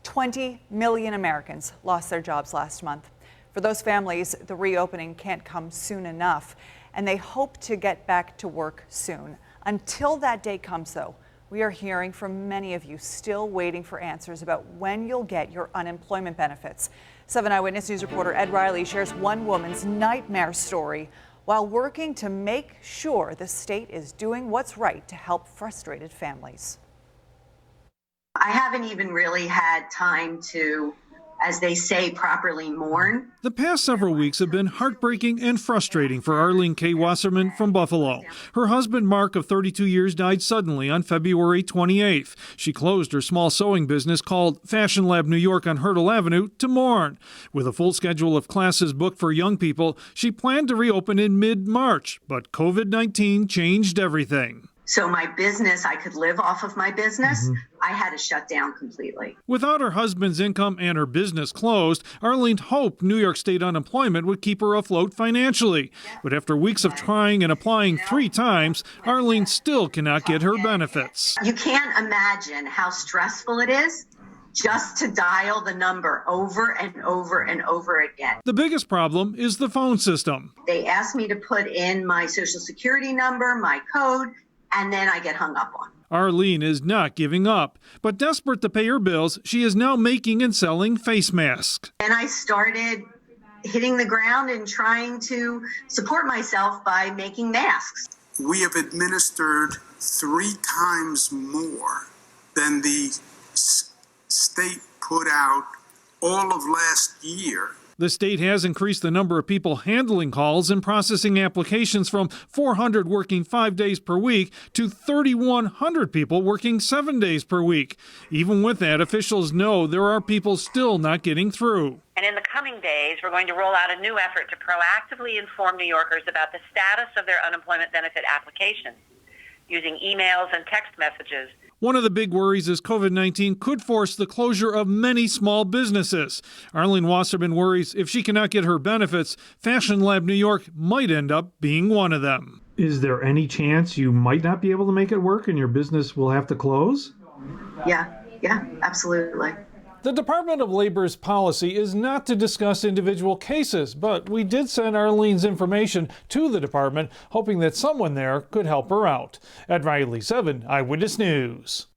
20 million Americans lost their jobs last month. For those families, the reopening can't come soon enough, and they hope to get back to work soon. Until that day comes, though, we are hearing from many of you still waiting for answers about when you'll get your unemployment benefits. 7 Eyewitness News reporter Ed Riley shares one woman's nightmare story while working to make sure the state is doing what's right to help frustrated families. I haven't even really had time to, as they say, properly mourn. The past several weeks have been heartbreaking and frustrating for Arlene K. Wasserman from Buffalo. Her husband, Mark, of 32 years, died suddenly on February 28th. She closed her small sewing business called Fashion Lab New York on Hurdle Avenue to mourn. With a full schedule of classes booked for young people, she planned to reopen in mid-March, but COVID-19 changed everything. So my business, I could live off of my business. I had to shut down completely. Without her husband's income and her business closed, Arlene hoped New York State unemployment would keep her afloat financially. But after weeks of trying and applying 3 times, Arlene still cannot get her benefits. You can't imagine how stressful it is just to dial the number over and over and over again. The biggest problem is the phone system. They ask me to put in my social security number, my code, and then I get hung up on. Arlene is not giving up, but desperate to pay her bills, she is now making and selling face masks. And I started hitting the ground and trying to support myself by making masks. We have administered 3 times more than the state put out all of last year. The state has increased the number of people handling calls and processing applications from 400 working 5 days per week to 3,100 people working 7 days per week. Even with that, officials know there are people still not getting through. And in the coming days, we're going to roll out a new effort to proactively inform New Yorkers about the status of their unemployment benefit applications using emails and text messages. One of the big worries is COVID-19 could force the closure of many small businesses. Arlene Wasserman worries if she cannot get her benefits, Fashion Lab New York might end up being one of them. Is there any chance you might not be able to make it work and your business will have to close? Yeah, absolutely. The Department of Labor's policy is not to discuss individual cases, but we did send Arlene's information to the department, hoping that someone there could help her out. Ed Riley, 7 Eyewitness News.